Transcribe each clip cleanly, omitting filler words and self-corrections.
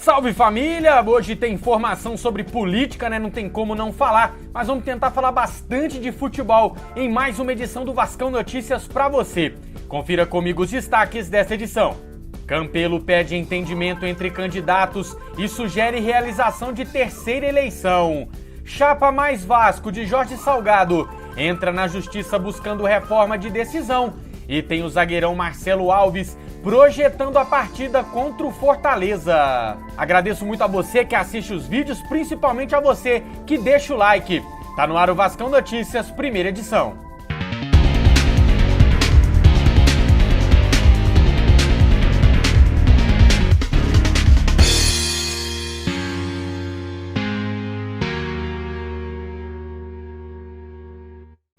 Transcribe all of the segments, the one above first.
Salve família! Hoje tem informação sobre política, né? Não tem como não falar, mas vamos tentar falar bastante de futebol em mais uma edição do Vascão Notícias pra você. Confira comigo os destaques desta edição. Campelo pede entendimento entre candidatos e sugere realização de terceira eleição. Chapa mais Vasco de Jorge Salgado entra na justiça buscando reforma de decisão. E tem o zagueirão Marcelo Alves projetando a partida contra o Fortaleza. Agradeço muito a você que assiste os vídeos, principalmente a você que deixa o like. Tá no ar o Vascão Notícias, primeira edição.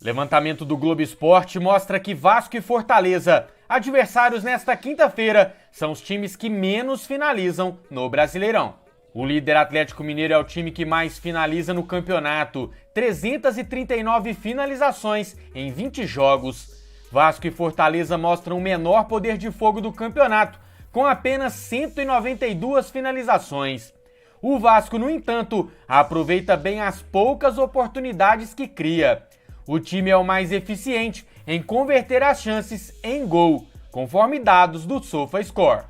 Levantamento do Globo Esporte mostra que Vasco e Fortaleza, adversários nesta quinta-feira, são os times que menos finalizam no Brasileirão. O líder Atlético Mineiro é o time que mais finaliza no campeonato, 339 finalizações em 20 jogos. Vasco e Fortaleza mostram o menor poder de fogo do campeonato, com apenas 192 finalizações. O Vasco, no entanto, aproveita bem as poucas oportunidades que cria. O time é o mais eficiente em converter as chances em gol, conforme dados do SofaScore.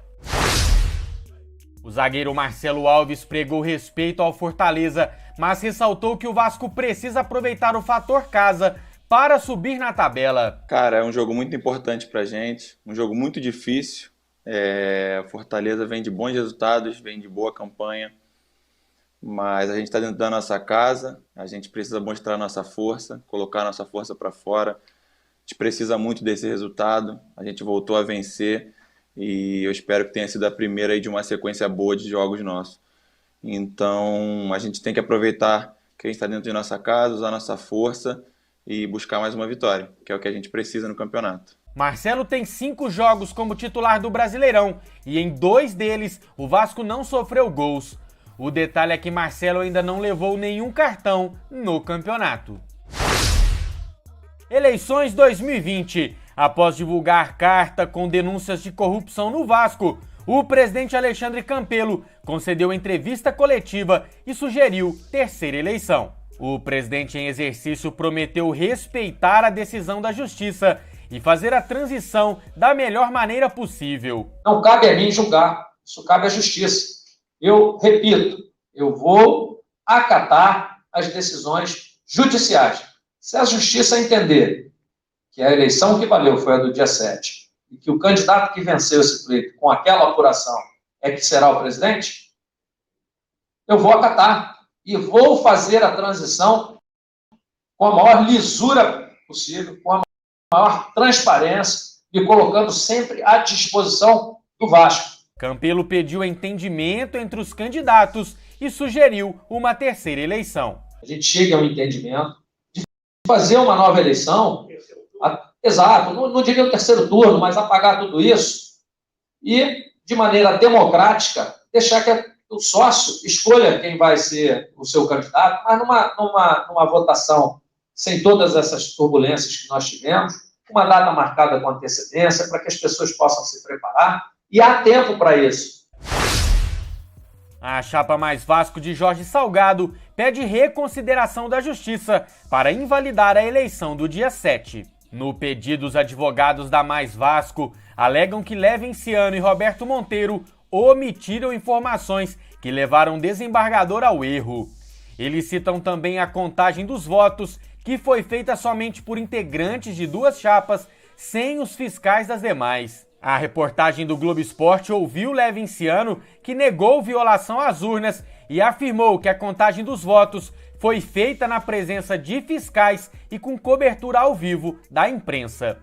O zagueiro Marcelo Alves pregou respeito ao Fortaleza, mas ressaltou que o Vasco precisa aproveitar o fator casa para subir na tabela. Cara, é um jogo muito importante pra gente, um jogo muito difícil. Fortaleza vem de bons resultados, vem de boa campanha. Mas a gente está dentro da nossa casa, a gente precisa mostrar nossa força, colocar nossa força para fora. A gente precisa muito desse resultado, a gente voltou a vencer e eu espero que tenha sido a primeira aí de uma sequência boa de jogos nossos. Então a gente tem que aproveitar que a gente está dentro de nossa casa, usar nossa força e buscar mais uma vitória, que é o que a gente precisa no campeonato. Marcelo tem 5 jogos como titular do Brasileirão e em 2 deles o Vasco não sofreu gols. O detalhe é que Marcelo ainda não levou nenhum cartão no campeonato. Eleições 2020. Após divulgar carta com denúncias de corrupção no Vasco, o presidente Alexandre Campelo concedeu entrevista coletiva e sugeriu terceira eleição. O presidente em exercício prometeu respeitar a decisão da justiça e fazer a transição da melhor maneira possível. Não cabe a mim julgar, isso cabe à justiça. Eu repito, eu vou acatar as decisões judiciais. Se a justiça entender que a eleição que valeu foi a do dia 7 e que o candidato que venceu esse pleito com aquela apuração é que será o presidente, eu vou acatar e vou fazer a transição com a maior lisura possível, com a maior transparência e colocando sempre à disposição do Vasco. Campelo pediu entendimento entre os candidatos e sugeriu uma terceira eleição. A gente chega a um entendimento de fazer uma nova eleição, exato, não diria o terceiro turno, mas apagar tudo isso e, de maneira democrática, deixar que o sócio escolha quem vai ser o seu candidato, mas numa votação sem todas essas turbulências que nós tivemos, uma data marcada com antecedência para que as pessoas possam se preparar. E há tempo para isso. A chapa mais Vasco de Jorge Salgado pede reconsideração da justiça para invalidar a eleição do dia 7. No pedido, os advogados da Mais Vasco alegam que Levinciano e Roberto Monteiro omitiram informações que levaram o desembargador ao erro. Eles citam também a contagem dos votos, que foi feita somente por integrantes de 2 chapas, sem os fiscais das demais. A reportagem do Globo Esporte ouviu Levinciano, que negou violação às urnas e afirmou que a contagem dos votos foi feita na presença de fiscais e com cobertura ao vivo da imprensa.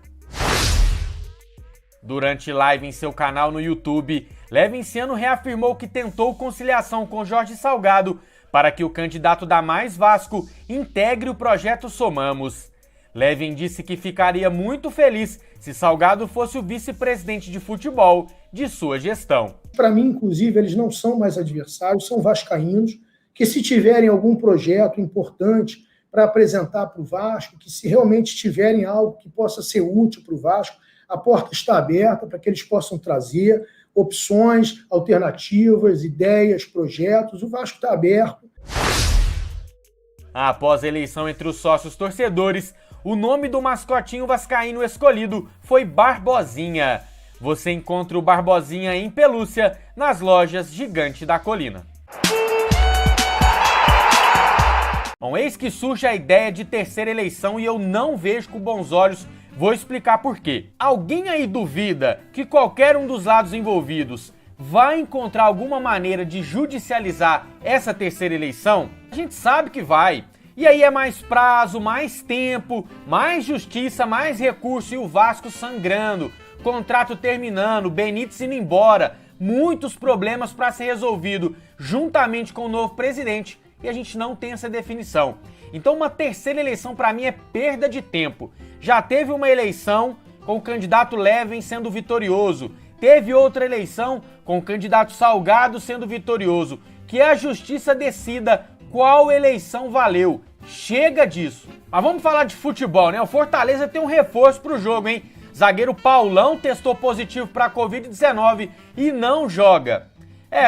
Durante live em seu canal no YouTube, Levinciano reafirmou que tentou conciliação com Jorge Salgado para que o candidato da Mais Vasco integre o projeto Somamos. Levin disse que ficaria muito feliz se Salgado fosse o vice-presidente de futebol de sua gestão. Para mim, inclusive, eles não são mais adversários, são vascaínos, que se tiverem algum projeto importante para apresentar para o Vasco, que se realmente tiverem algo que possa ser útil para o Vasco, a porta está aberta para que eles possam trazer. opções, alternativas, ideias, projetos. O Vasco está aberto. Após a eleição entre os sócios torcedores, o nome do mascotinho vascaíno escolhido foi Barbosinha. Você encontra o Barbosinha em pelúcia nas lojas Gigante da Colina. Bom, eis que surge a ideia de terceira eleição e eu não vejo com bons olhos. Vou explicar por quê. Alguém aí duvida que qualquer um dos lados envolvidos vai encontrar alguma maneira de judicializar essa terceira eleição? A gente sabe que vai. E aí é mais prazo, mais tempo, mais justiça, mais recurso e o Vasco sangrando, contrato terminando, Benítez indo embora, muitos problemas para ser resolvido juntamente com o novo presidente e a gente não tem essa definição. Então uma terceira eleição para mim é perda de tempo. Já teve uma eleição com o candidato Leven sendo vitorioso, teve outra eleição com o candidato Salgado sendo vitorioso. Que a justiça decida qual eleição valeu. Chega disso. Mas vamos falar de futebol, né? O Fortaleza tem um reforço pro jogo, hein? Zagueiro Paulão testou positivo para Covid-19 e não joga.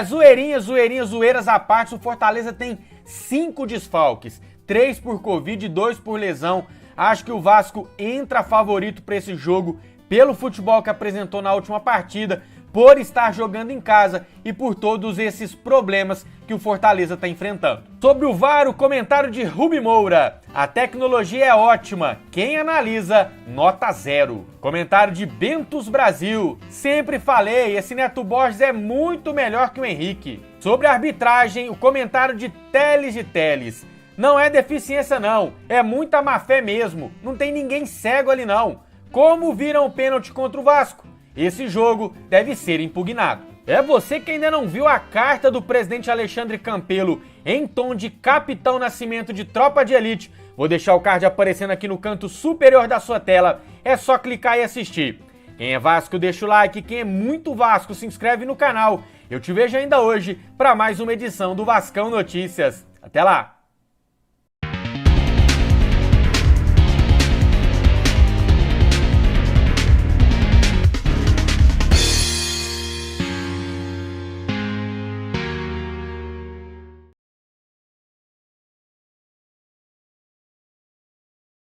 Zoeiras à parte, o Fortaleza tem 5 desfalques. 3 por Covid e 2 por lesão. Acho que o Vasco entra favorito para esse jogo pelo futebol que apresentou na última partida, por estar jogando em casa e por todos esses problemas que o Fortaleza está enfrentando. Sobre o VAR, o comentário de Rubi Moura. A tecnologia é ótima, quem analisa, nota 0. Comentário de Bentos Brasil. Sempre falei, esse Neto Borges é muito melhor que o Henrique. Sobre a arbitragem, o comentário de Teles. Não é deficiência não, é muita má fé mesmo, não tem ninguém cego ali não. Como viram o pênalti contra o Vasco? Esse jogo deve ser impugnado. É você que ainda não viu a carta do presidente Alexandre Campelo em tom de Capitão Nascimento de Tropa de Elite. Vou deixar o card aparecendo aqui no canto superior da sua tela. É só clicar e assistir. Quem é Vasco, deixa o like. Quem é muito Vasco, se inscreve no canal. Eu te vejo ainda hoje para mais uma edição do Vascão Notícias. Até lá!